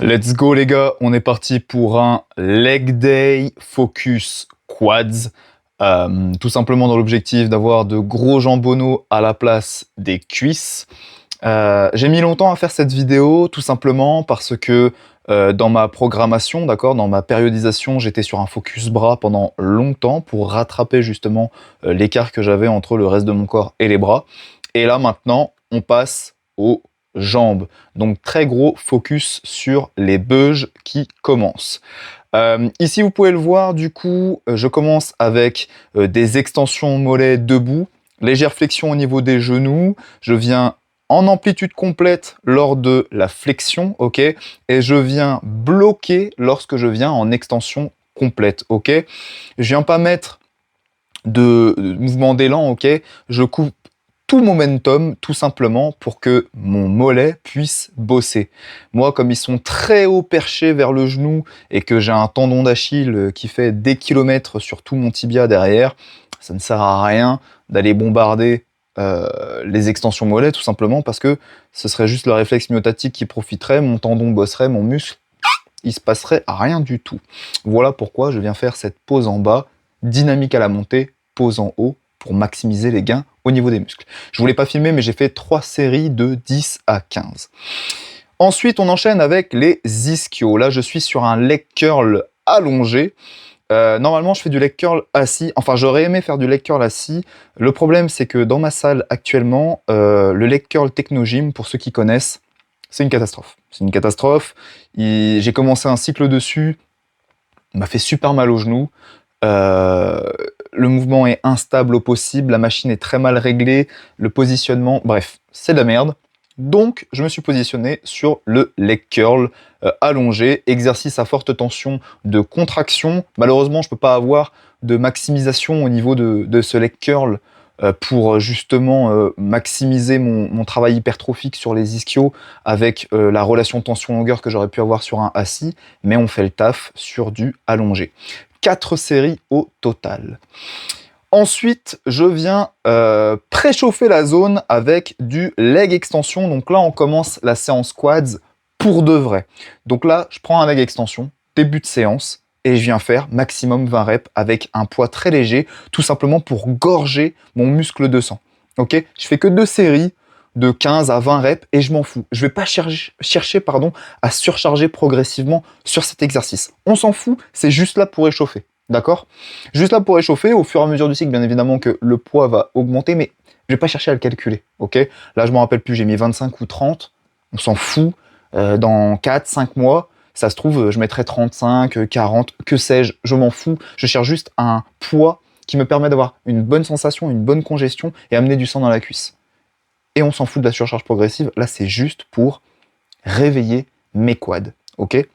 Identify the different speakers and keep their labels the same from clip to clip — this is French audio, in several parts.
Speaker 1: Let's go les gars, on est parti pour un leg day focus quads. Tout simplement dans l'objectif d'avoir de gros jambonneaux à la place des cuisses. J'ai mis longtemps à faire cette vidéo, tout simplement parce que dans ma programmation, d'accord, dans ma périodisation, j'étais sur un focus bras pendant longtemps pour rattraper justement l'écart que j'avais entre le reste de mon corps et les bras. Et là maintenant, on passe aux jambes. Donc très gros focus sur les beuges qui commencent. Ici, vous pouvez le voir, du coup, je commence avec des extensions mollets debout, légère flexion au niveau des genoux, je viens en amplitude complète lors de la flexion, ok, et je viens bloquer lorsque je viens en extension complète, ok. Je viens pas mettre de mouvement d'élan, ok, je coupe tout momentum tout simplement pour que mon mollet puisse bosser. Moi, comme ils sont très haut perchés vers le genou et que j'ai un tendon d'Achille qui fait des kilomètres sur tout mon tibia derrière, ça ne sert à rien d'aller bombarder les extensions mollets tout simplement parce que ce serait juste le réflexe myotatique qui profiterait, mon tendon bosserait, mon muscle, il se passerait rien du tout. Voilà pourquoi je viens faire cette pose en bas, dynamique à la montée, pose en haut, pour maximiser les gains au niveau des muscles. Je ne voulais pas filmer, mais j'ai fait 3 séries de 10 à 15. Ensuite, on enchaîne avec les ischios. Là, je suis sur un leg curl allongé. Normalement, je fais du leg curl assis. Enfin, j'aurais aimé faire du leg curl assis. Le problème, c'est que dans ma salle actuellement, le leg curl Technogym, pour ceux qui connaissent, c'est une catastrophe. C'est une catastrophe. J'ai commencé un cycle dessus. Il m'a fait super mal aux genoux. Le mouvement est instable au possible, la machine est très mal réglée, le positionnement, bref, c'est de la merde. Donc, je me suis positionné sur le leg curl allongé, exercice à forte tension de contraction. Malheureusement, je ne peux pas avoir de maximisation au niveau de ce leg curl pour justement maximiser mon travail hypertrophique sur les ischios avec la relation tension-longueur que j'aurais pu avoir sur un assis, mais on fait le taf sur du allongé. 4 séries au total. Ensuite, je viens préchauffer la zone avec du leg extension. Donc là, on commence la séance quads pour de vrai. Donc là, je prends un leg extension, début de séance, et je viens faire maximum 20 reps avec un poids très léger, tout simplement pour gorger mon muscle de sang. Ok, je fais que 2 séries de 15 à 20 reps et je m'en fous. Je ne vais pas chercher à surcharger progressivement sur cet exercice. On s'en fout, c'est juste là pour échauffer. D'accord? Juste là pour échauffer, au fur et à mesure du cycle, bien évidemment que le poids va augmenter, mais je ne vais pas chercher à le calculer. Ok? Là, je ne me rappelle plus, j'ai mis 25 ou 30. On s'en fout. Dans 4, 5 mois, ça se trouve, je mettrai 35, 40, que sais-je, je m'en fous. Je cherche juste un poids qui me permet d'avoir une bonne sensation, une bonne congestion et amener du sang dans la cuisse. Et on s'en fout de la surcharge progressive. Là, c'est juste pour réveiller mes quads. Ok?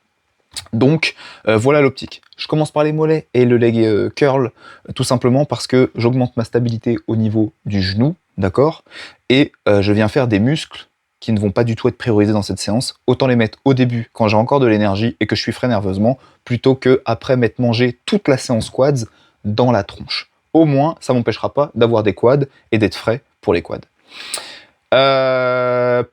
Speaker 1: Donc, voilà l'optique. Je commence par les mollets et le leg curl, tout simplement parce que j'augmente ma stabilité au niveau du genou, d'accord? Et je viens faire des muscles qui ne vont pas du tout être priorisés dans cette séance. Autant les mettre au début, quand j'ai encore de l'énergie et que je suis frais nerveusement, plutôt que après m'être mangé toute la séance quads dans la tronche. Au moins, ça m'empêchera pas d'avoir des quads et d'être frais pour les quads.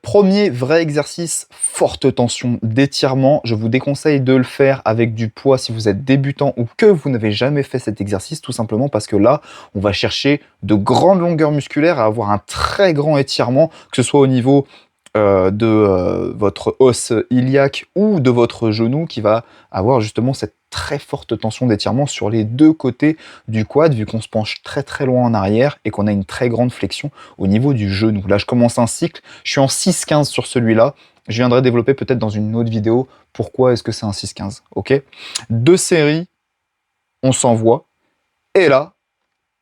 Speaker 1: Premier vrai exercice, forte tension d'étirement. Je vous déconseille de le faire avec du poids si vous êtes débutant ou que vous n'avez jamais fait cet exercice, tout simplement parce que là, on va chercher de grandes longueurs musculaires à avoir un très grand étirement, que ce soit au niveau de votre os iliaque ou de votre genou qui va avoir justement cette très forte tension d'étirement sur les deux côtés du quad vu qu'on se penche très très loin en arrière et qu'on a une très grande flexion au niveau du genou. Là, je commence un cycle, je suis en 6-15 sur celui-là. Je viendrai développer peut-être dans une autre vidéo pourquoi est-ce que c'est un 6-15. Ok, 2 séries, on s'envoie. Et là,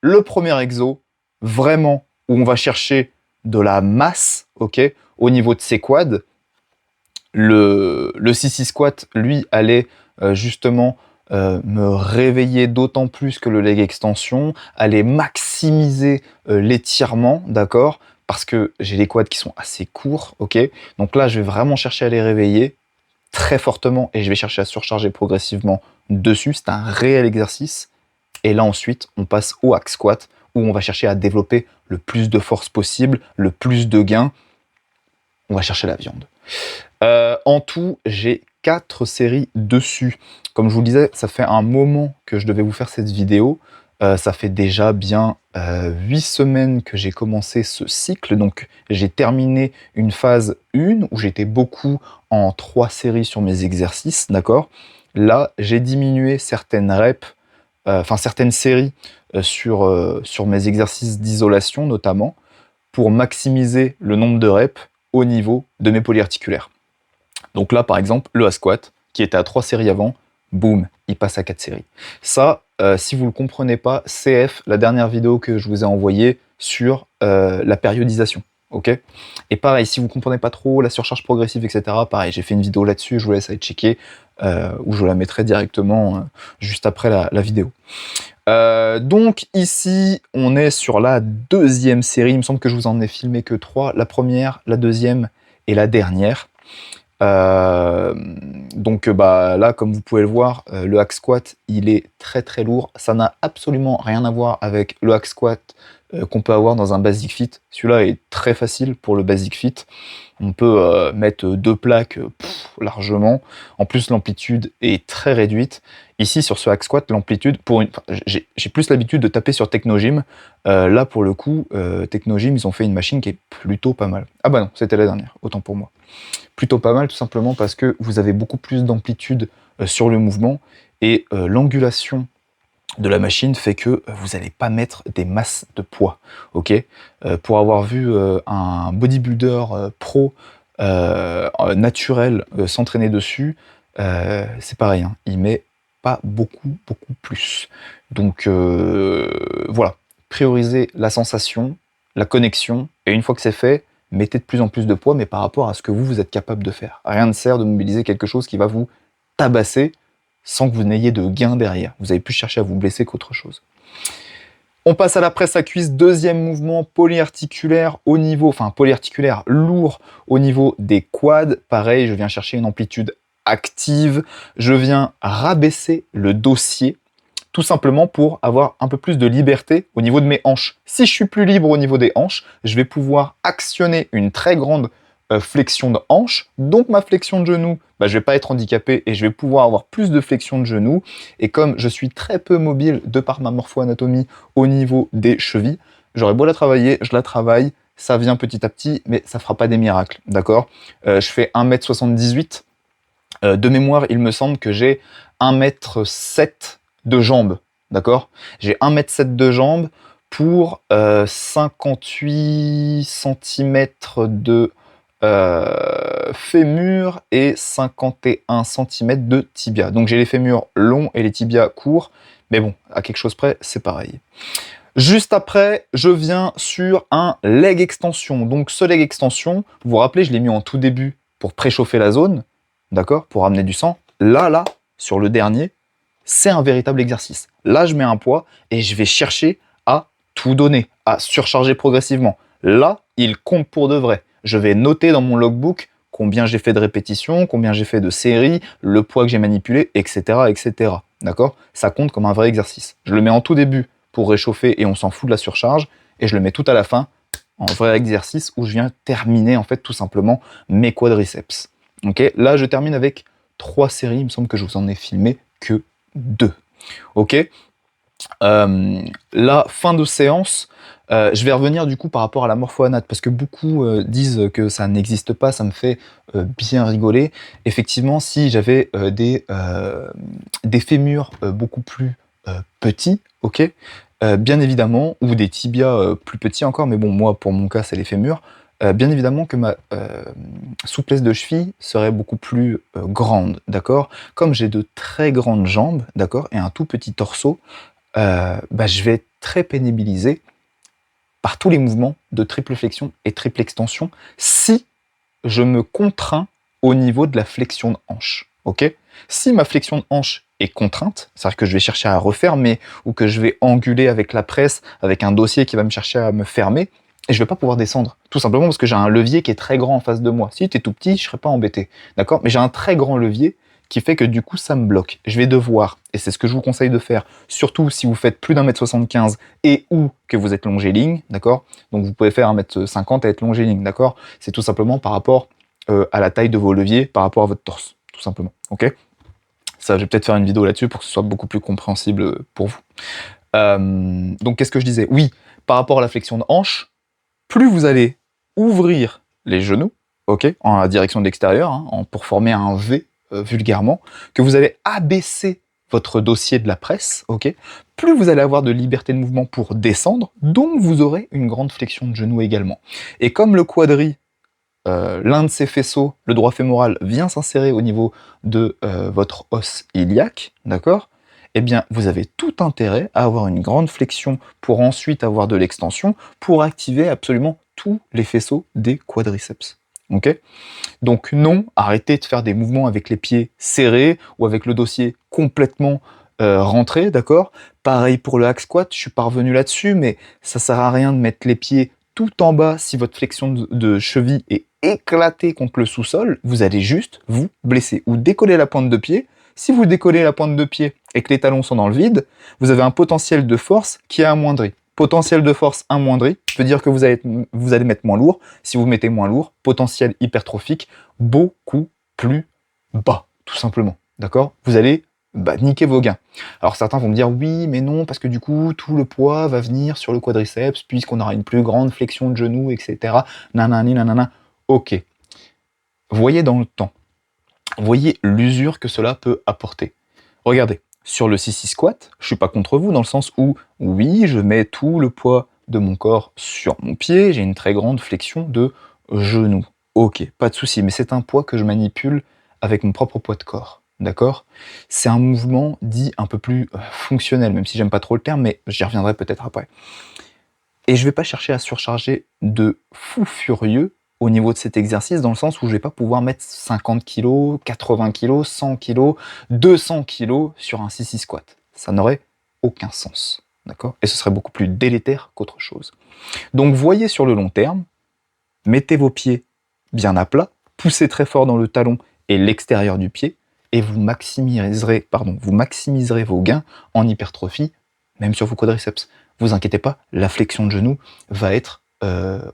Speaker 1: le premier exo, vraiment, où on va chercher de la masse, ok, au niveau de ses quads. Le CC squat, lui, allait justement me réveiller d'autant plus que le leg extension, allait maximiser l'étirement, d'accord, parce que j'ai les quads qui sont assez courts, ok. Donc là, je vais vraiment chercher à les réveiller très fortement et je vais chercher à surcharger progressivement dessus. C'est un réel exercice. Et là, ensuite, on passe au hack squat où on va chercher à développer le plus de force possible, le plus de gains. On va chercher la viande. En tout, j'ai 4 séries dessus. Comme je vous le disais, ça fait un moment que je devais vous faire cette vidéo. Ça fait déjà bien 8 semaines que j'ai commencé ce cycle. Donc j'ai terminé une phase 1 où j'étais beaucoup en 3 séries sur mes exercices, d'accord? Là, j'ai diminué certaines reps, enfin certaines séries sur mes exercices d'isolation notamment, pour maximiser le nombre de reps au niveau de mes polyarticulaires. Donc là, par exemple, le A-squat, qui était à 3 séries avant, boum, il passe à 4 séries. Ça, si vous ne le comprenez pas, CF, la dernière vidéo que je vous ai envoyée sur la périodisation. Ok. Et pareil, si vous ne comprenez pas trop la surcharge progressive, etc., pareil, j'ai fait une vidéo là-dessus, je vous laisse aller checker, ou je la mettrai directement juste après la vidéo. Donc ici, on est sur la deuxième série. Il me semble que je vous en ai filmé que 3. La première, la deuxième et la dernière. Donc là, comme vous pouvez le voir, le hack squat, il est très très lourd. Ça n'a absolument rien à voir avec le hack squat qu'on peut avoir dans un basic fit. Celui-là est très facile pour le basic fit. On peut mettre 2 plaques largement. En plus, l'amplitude est très réduite. Ici, sur ce hack squat, l'amplitude, j'ai plus l'habitude de taper sur Technogym. Là, pour le coup, Technogym, ils ont fait une machine qui est plutôt pas mal. Ah bah non, c'était la dernière, autant pour moi. Plutôt pas mal, tout simplement parce que vous avez beaucoup plus d'amplitude sur le mouvement et l'angulation de la machine fait que vous n'allez pas mettre des masses de poids, ok. Pour avoir vu un bodybuilder pro naturel s'entraîner dessus, c'est pareil, hein, il met pas beaucoup plus. Donc voilà, priorisez la sensation, la connexion, et une fois que c'est fait, mettez de plus en plus de poids, mais par rapport à ce que vous êtes capable de faire. Rien ne sert de mobiliser quelque chose qui va vous tabasser sans que vous n'ayez de gain derrière. Vous avez plus cherché à vous blesser qu'autre chose. On passe à la presse à cuisse, deuxième mouvement polyarticulaire au niveau, enfin polyarticulaire lourd au niveau des quads. Pareil, je viens chercher une amplitude active, je viens rabaisser le dossier, tout simplement pour avoir un peu plus de liberté au niveau de mes hanches. Si je suis plus libre au niveau des hanches, je vais pouvoir actionner une très grande flexion de hanche, donc ma flexion de genou, je vais pas être handicapé et je vais pouvoir avoir plus de flexion de genou. Et comme je suis très peu mobile de par ma morpho-anatomie au niveau des chevilles, j'aurais beau la travailler, je la travaille, ça vient petit à petit, mais ça fera pas des miracles, d'accord. Je fais 1m78, de mémoire, il me semble que j'ai 1m7 de jambes, d'accord. J'ai 1m7 de jambes pour 58 cm de fémur et 51 cm de tibia. Donc j'ai les fémurs longs et les tibias courts, mais bon, à quelque chose près, c'est pareil. Juste après, je viens sur un leg extension. Donc ce leg extension, vous vous rappelez, je l'ai mis en tout début pour préchauffer la zone, d'accord, pour amener du sang. Là, sur le dernier, c'est un véritable exercice. Là, je mets un poids et je vais chercher à tout donner, à surcharger progressivement. Là, il compte pour de vrai. Je vais noter dans mon logbook combien j'ai fait de répétitions, combien j'ai fait de séries, le poids que j'ai manipulé, etc., etc. D'accord? Ça compte comme un vrai exercice. Je le mets en tout début pour réchauffer et on s'en fout de la surcharge, et je le mets tout à la fin en vrai exercice où je viens terminer en fait tout simplement mes quadriceps. Ok? Là, je termine avec 3 séries. Il me semble que je vous en ai filmé que 2. Ok? La fin de séance, je vais revenir du coup par rapport à la morpho-anat, parce que beaucoup disent que ça n'existe pas, ça me fait bien rigoler. Effectivement, si j'avais des fémurs beaucoup plus petits, ok, bien évidemment, ou des tibias plus petits encore, mais bon, moi, pour mon cas, c'est les fémurs, bien évidemment que ma souplesse de cheville serait beaucoup plus grande, d'accord. Comme j'ai de très grandes jambes, d'accord, et un tout petit torseau, je vais être très pénibilisé par tous les mouvements de triple flexion et triple extension si je me contrains au niveau de la flexion de hanche. Ok? Si ma flexion de hanche est contrainte, c'est-à-dire que je vais chercher à refermer ou que je vais anguler avec la presse, avec un dossier qui va me chercher à me fermer, et je vais pas pouvoir descendre. Tout simplement parce que j'ai un levier qui est très grand en face de moi. Si tu es tout petit, je serais pas embêté. D'accord? Mais j'ai un très grand levier qui fait que du coup, ça me bloque. Je vais devoir, et c'est ce que je vous conseille de faire, surtout si vous faites plus d'1m75 et ou que vous êtes longiligne, d'accord? Donc vous pouvez faire 1m50 et être longiligne, d'accord? C'est tout simplement par rapport à la taille de vos leviers, par rapport à votre torse. tout simplement, ok? Ça, je vais peut-être faire une vidéo là-dessus pour que ce soit beaucoup plus compréhensible pour vous. Donc, qu'est-ce que je disais? Oui, par rapport à la flexion de hanche, plus vous allez ouvrir les genoux, ok, en la direction de l'extérieur, hein, pour former un V vulgairement, que vous allez abaisser votre dossier de la presse, ok, plus vous allez avoir de liberté de mouvement pour descendre, donc vous aurez une grande flexion de genou également. Et comme le quadri, l'un de ses faisceaux, le droit fémoral, vient s'insérer au niveau de votre os iliaque, d'accord? Eh bien, vous avez tout intérêt à avoir une grande flexion pour ensuite avoir de l'extension, pour activer absolument tous les faisceaux des quadriceps. Ok? Donc non, arrêtez de faire des mouvements avec les pieds serrés ou avec le dossier complètement rentré, d'accord? Pareil pour le hack squat, je suis pas revenu là-dessus, mais ça sert à rien de mettre les pieds tout en bas si votre flexion de cheville est éclatée contre le sous-sol, vous allez juste vous blesser. Ou décoller la pointe de pied. Si vous décollez la pointe de pied et que les talons sont dans le vide, vous avez un potentiel de force qui est amoindri. Potentiel de force amoindri veut dire que vous allez mettre moins lourd. Si vous mettez moins lourd, potentiel hypertrophique beaucoup plus bas, tout simplement. D'accord? Vous allez niquer vos gains. Alors certains vont me dire oui, mais non, parce que du coup, tout le poids va venir sur le quadriceps, puisqu'on aura une plus grande flexion de genou, etc. Nanani, nanana. Ok. Voyez dans le temps. Voyez l'usure que cela peut apporter. Regardez, sur le sissy squat, je suis pas contre vous dans le sens où, oui, je mets tout le poids de mon corps sur mon pied, j'ai une très grande flexion de genou. Ok, pas de souci, mais c'est un poids que je manipule avec mon propre poids de corps. D'accord? C'est un mouvement dit un peu plus fonctionnel, même si j'aime pas trop le terme, mais j'y reviendrai peut-être après. Et je vais pas chercher à surcharger de fou furieux au niveau de cet exercice, dans le sens où je vais pas pouvoir mettre 50 kg, 80 kg, 100 kg, 200 kg sur un sissy squat. Ça n'aurait aucun sens. D'accord? Et ce serait beaucoup plus délétère qu'autre chose. Donc voyez sur le long terme, mettez vos pieds bien à plat, poussez très fort dans le talon et l'extérieur du pied, et vous maximiserez vos gains en hypertrophie, même sur vos quadriceps. Vous inquiétez pas, la flexion de genou va être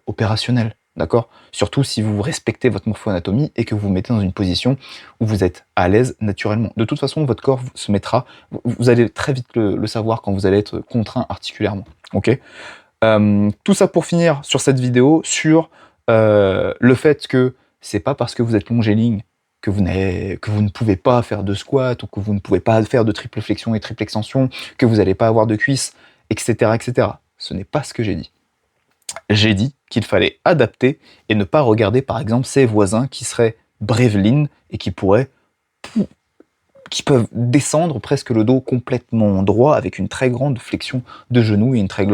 Speaker 1: opérationnelle, d'accord? Surtout si vous respectez votre morpho-anatomie et que vous vous mettez dans une position où vous êtes à l'aise naturellement. De toute façon, votre corps se mettra, vous allez très vite le savoir quand vous allez être contraint articulairement, ok? Tout ça pour finir sur cette vidéo sur le fait que c'est pas parce que vous êtes longiligne que vous ne pouvez pas faire de squat ou que vous ne pouvez pas faire de triple flexion et triple extension, que vous n'allez pas avoir de cuisses, etc., etc. Ce n'est pas ce que j'ai dit. J'ai dit qu'il fallait adapter et ne pas regarder par exemple ses voisins qui seraient brevelines et qui peuvent descendre presque le dos complètement droit avec une très grande flexion de genou et une très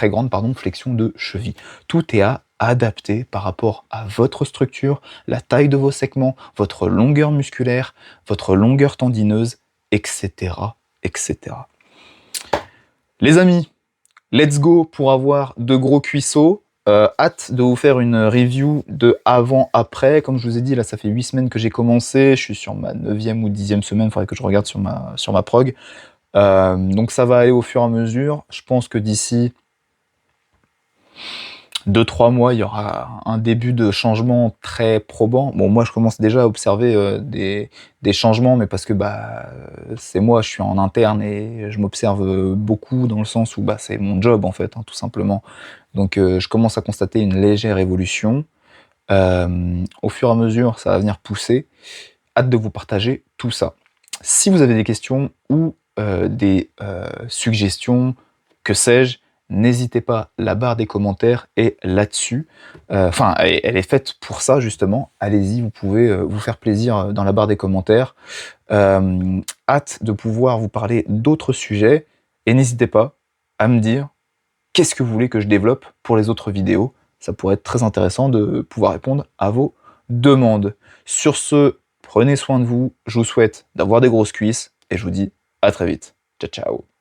Speaker 1: grande flexion de cheville. Tout est à adapter par rapport à votre structure, la taille de vos segments, votre longueur musculaire, votre longueur tendineuse, etc., etc. Les amis, let's go pour avoir de gros cuisseaux. Hâte de vous faire une review de avant-après. Comme je vous ai dit, là, ça fait 8 semaines que j'ai commencé. Je suis sur ma 9e ou 10e semaine. Il faudrait que je regarde sur ma prog. Donc ça va aller au fur et à mesure. Je pense que d'ici 2-3 mois, il y aura un début de changement très probant. Bon, moi, je commence déjà à observer des changements, mais parce que c'est moi, je suis en interne et je m'observe beaucoup dans le sens où c'est mon job, en fait, tout simplement. Donc, je commence à constater une légère évolution. Au fur et à mesure, ça va venir pousser. Hâte de vous partager tout ça. Si vous avez des questions ou des suggestions, que sais-je, n'hésitez pas, la barre des commentaires est là-dessus. Elle est faite pour ça, justement. Allez-y, vous pouvez vous faire plaisir dans la barre des commentaires. Hâte de pouvoir vous parler d'autres sujets. Et n'hésitez pas à me dire qu'est-ce que vous voulez que je développe pour les autres vidéos. Ça pourrait être très intéressant de pouvoir répondre à vos demandes. Sur ce, prenez soin de vous. Je vous souhaite d'avoir des grosses cuisses. Et je vous dis à très vite. Ciao, ciao.